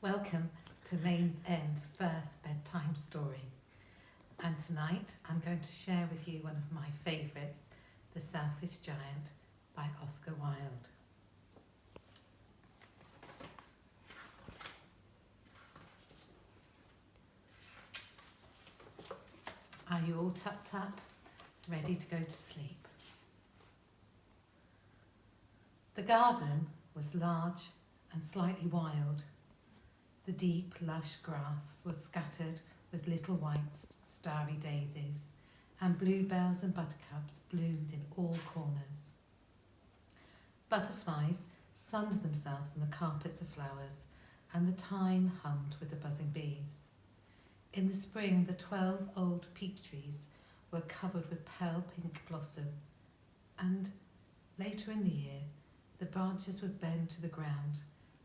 Welcome to Lanesend first bedtime story. And tonight I'm going to share with you one of my favourites, The Selfish Giant by Oscar Wilde. Are you all tucked up, ready to go to sleep? The garden was large and slightly wild. The deep, lush grass was scattered with little white, starry daisies, and bluebells and buttercups bloomed in all corners. Butterflies sunned themselves on the carpets of flowers, and the thyme hummed with the buzzing bees. In the spring, the 12 old peach trees were covered with pale pink blossom, and later in the year, the branches would bend to the ground,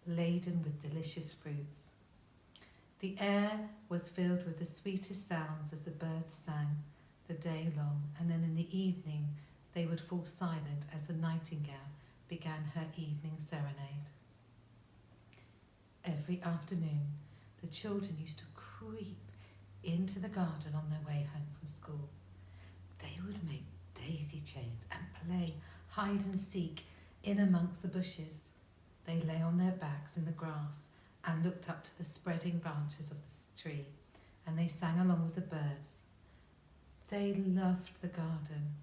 laden with delicious fruits. The air was filled with the sweetest sounds as the birds sang the day long, and then in the evening they would fall silent as the nightingale began her evening serenade. Every afternoon, the children used to creep into the garden on their way home from school. They would make daisy chains and play hide and seek in amongst the bushes. They lay on their backs in the grass and looked up to the spreading branches of the tree, and they sang along with the birds. They loved the garden,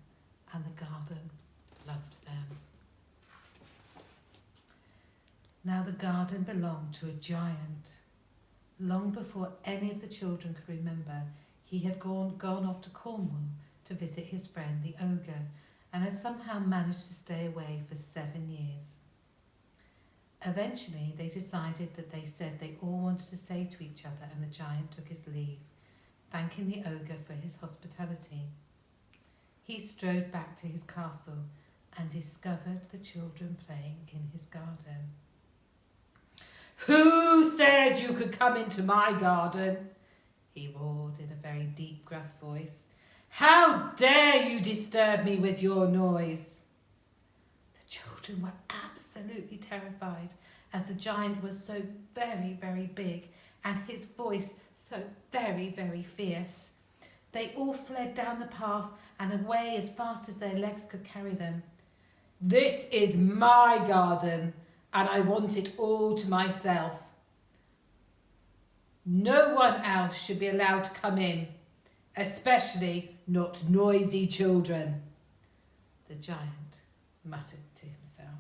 and the garden loved them. Now the garden belonged to a giant. Long before any of the children could remember, he had gone off to Cornwall to visit his friend the ogre, and had somehow managed to stay away for 7 years. Eventually, they decided that they said they all wanted to say to each other, and the giant took his leave, thanking the ogre for his hospitality. He strode back to his castle and discovered the children playing in his garden. "Who said you could come into my garden?" he roared in a very deep, gruff voice. "How dare you disturb me with your noise?" The children were absolutely terrified, as the giant was so very, very big and his voice so very, very fierce. They all fled down the path and away as fast as their legs could carry them. "This is my garden, and I want it all to myself. No one else should be allowed to come in, especially not noisy children," the giant muttered to himself.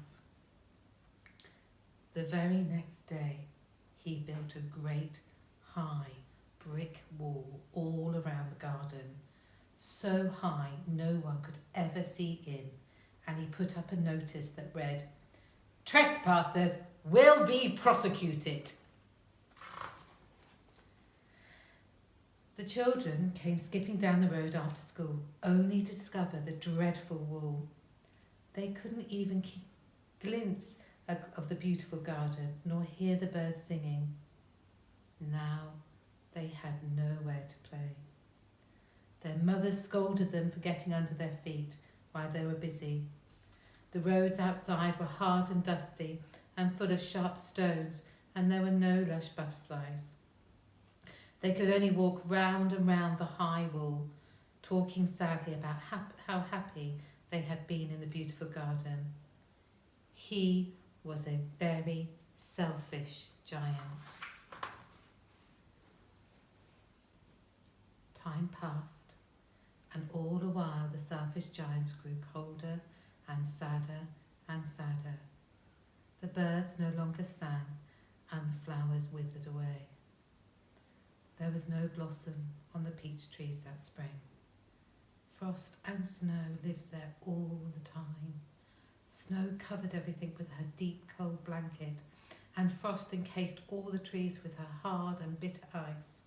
The very next day, he built a great, high brick wall all around the garden, so high no one could ever see in, and he put up a notice that read, "Trespassers will be prosecuted." The children came skipping down the road after school, only to discover the dreadful wall. They couldn't even glimpse of the beautiful garden, nor hear the birds singing. Now they had nowhere to play. Their mothers scolded them for getting under their feet while they were busy. The roads outside were hard and dusty and full of sharp stones, and there were no lush butterflies. They could only walk round and round the high wall, talking sadly about how happy they had been in the beautiful garden. He was a very selfish giant. Time passed, and all the while the selfish giant grew colder and sadder and sadder. The birds no longer sang, and the flowers withered away. There was no blossom on the peach trees that spring. Frost and snow lived there all the time. Snow covered everything with her deep, cold blanket, and frost encased all the trees with her hard and bitter ice.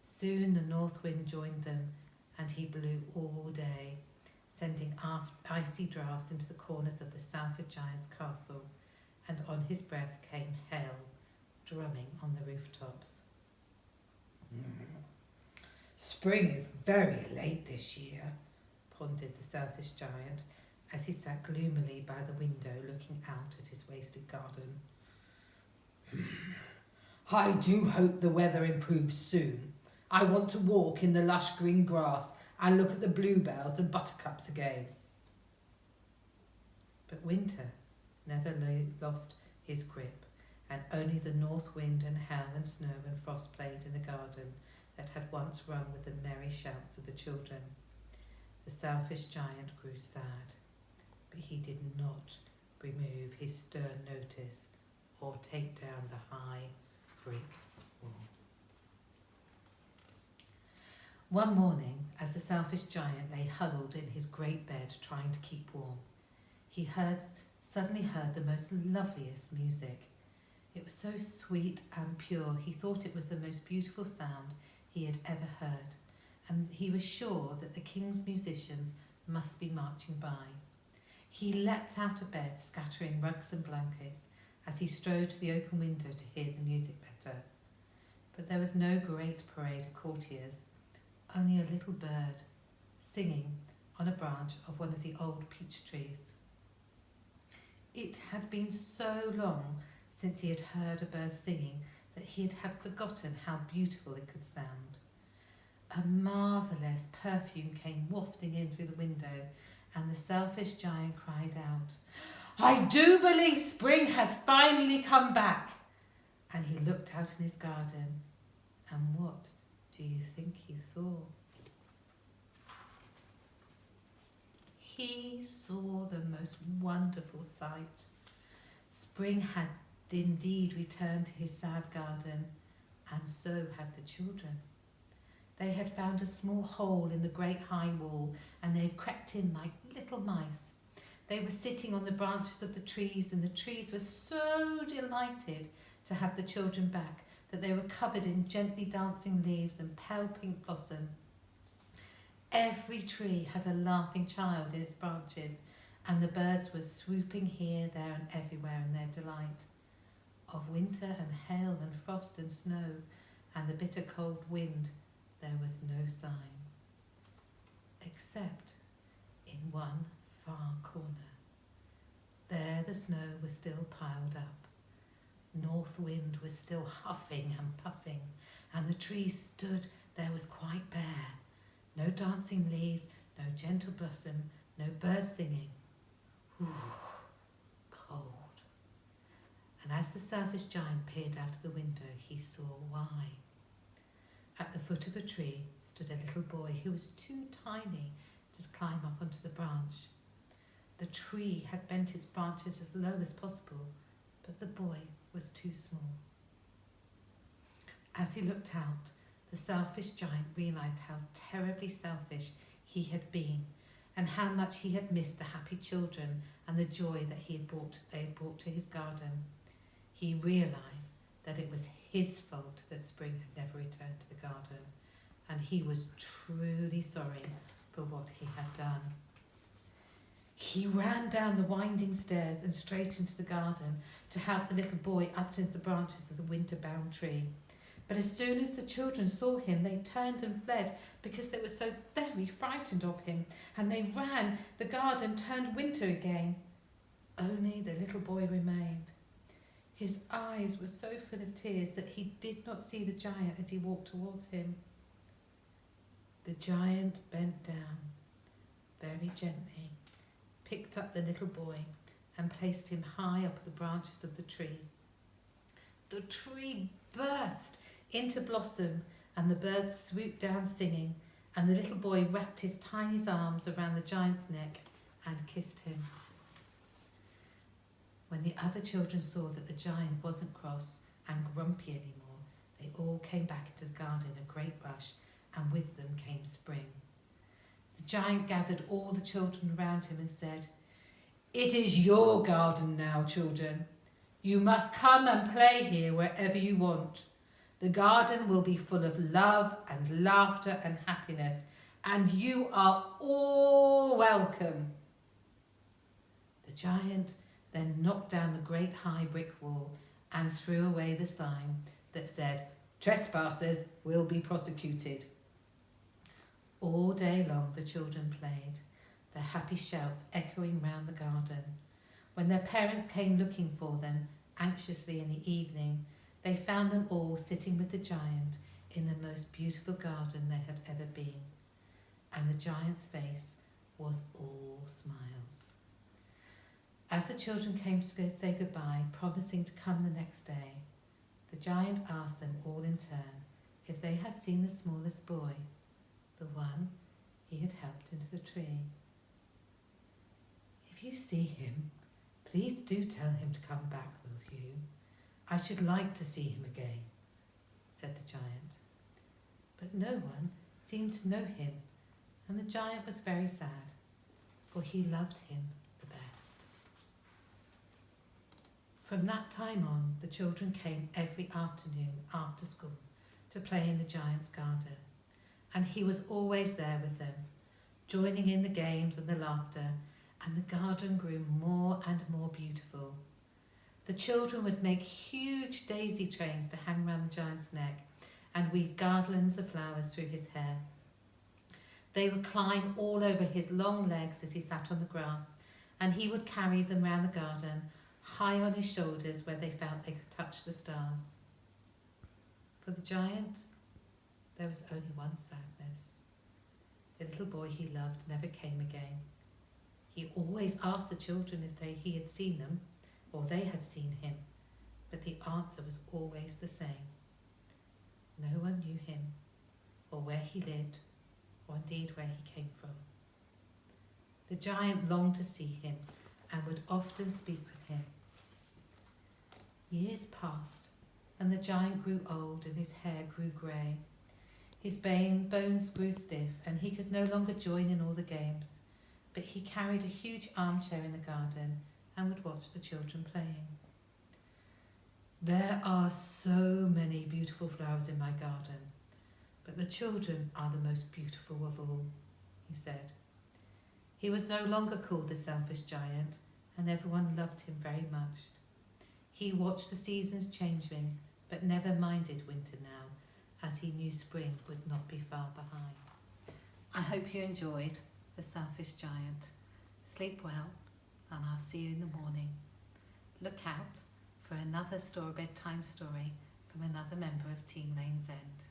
Soon the north wind joined them, and he blew all day, sending icy draughts into the corners of the selfish giant's castle, and on his breath came hail, drumming on the rooftops. "Spring is very late this year," pondered the selfish giant as he sat gloomily by the window looking out at his wasted garden. I do hope the weather improves soon. I want to walk in the lush green grass and look at the bluebells and buttercups again. But winter never lost his grip, and only the north wind and hail and snow and frost played in the garden that had once rung with the merry shouts of the children. The selfish giant grew sad, but he did not remove his stern notice or take down the high brick wall. One morning, as the selfish giant lay huddled in his great bed trying to keep warm, he suddenly heard the most loveliest music. It was so sweet and pure, he thought it was the most beautiful sound he had ever heard, and he was sure that the king's musicians must be marching by. He leapt out of bed, scattering rugs and blankets, as he strode to the open window to hear the music better. But there was no great parade of courtiers, only a little bird singing on a branch of one of the old peach trees. It had been so long since he had heard a bird singing that he had forgotten how beautiful it could sound. A marvellous perfume came wafting in through the window, and the selfish giant cried out, "I do believe spring has finally come back!" And he looked out in his garden, and what do you think he saw? He saw the most wonderful sight. Spring had indeed returned to his sad garden, and so had the children. They had found a small hole in the great high wall, and they had crept in like little mice. They were sitting on the branches of the trees, and the trees were so delighted to have the children back that they were covered in gently dancing leaves and pale pink blossom. Every tree had a laughing child in its branches, and the birds were swooping here, there and everywhere in their delight. Of winter and hail and frost and snow and the bitter cold wind there was no sign, except in one far corner. There the snow was still piled up. North wind was still huffing and puffing, and the trees stood there was quite bare. No dancing leaves, no gentle blossom, no birds singing. Ooh, cold. And as the selfish giant peered out of the window, he saw why. At the foot of a tree stood a little boy who was too tiny to climb up onto the branch. The tree had bent its branches as low as possible, but the boy was too small. As he looked out, the selfish giant realised how terribly selfish he had been, and how much he had missed the happy children and the joy that they had brought to his garden. He realised that it was his fault that spring had never returned to the garden, and he was truly sorry for what he had done. He ran down the winding stairs and straight into the garden to help the little boy up into the branches of the winter-bound tree. But as soon as the children saw him, they turned and fled because they were so very frightened of him, and they ran. The garden turned winter again. Only the little boy remained. His eyes were so full of tears that he did not see the giant as he walked towards him. The giant bent down very gently, picked up the little boy and placed him high up the branches of the tree. The tree burst into blossom, and the birds swooped down singing, and the little boy wrapped his tiny arms around the giant's neck and kissed him. When the other children saw that the giant wasn't cross and grumpy anymore, they all came back into the garden in a great rush, and with them came spring. The giant gathered all the children around him and said, "It is your garden now, children. You must come and play here wherever you want. The garden will be full of love and laughter and happiness, and you are all welcome." The giant then knocked down the great high brick wall and threw away the sign that said, "Trespassers will be prosecuted." All day long the children played, their happy shouts echoing round the garden. When their parents came looking for them anxiously in the evening, They found them all sitting with the giant in the most beautiful garden they had ever been, and the giant's face was all smiles. As the children came to say goodbye, promising to come the next day, the giant asked them all in turn if they had seen the smallest boy, the one he had helped into the tree. "If you see him, please do tell him to come back, will you? I should like to see him again," said the giant. But no one seemed to know him, and the giant was very sad, for he loved him the best. From that time on, the children came every afternoon after school to play in the giant's garden, and he was always there with them, joining in the games and the laughter, and the garden grew more and more beautiful. The children would make huge daisy trains to hang round the giant's neck and weave garlands of flowers through his hair. They would climb all over his long legs as he sat on the grass, and he would carry them round the garden, high on his shoulders where they felt they could touch the stars. For the giant, there was only one sadness. The little boy he loved never came again. He always asked the children if he had seen them, or they had seen him, but the answer was always the same. No one knew him, or where he lived, or indeed where he came from. The giant longed to see him and would often speak with him. Years passed, and the giant grew old and his hair grew grey. His bones grew stiff, and he could no longer join in all the games, but he carried a huge armchair in the garden and would watch the children playing. "There are so many beautiful flowers in my garden, but the children are the most beautiful of all," he said. He was no longer called the selfish giant, and everyone loved him very much. He watched the seasons changing, but never minded winter now, as he knew spring would not be far behind. I hope you enjoyed The Selfish Giant. Sleep well, and I'll see you in the morning. Look out for another bedtime story from another member of Team Lanesend.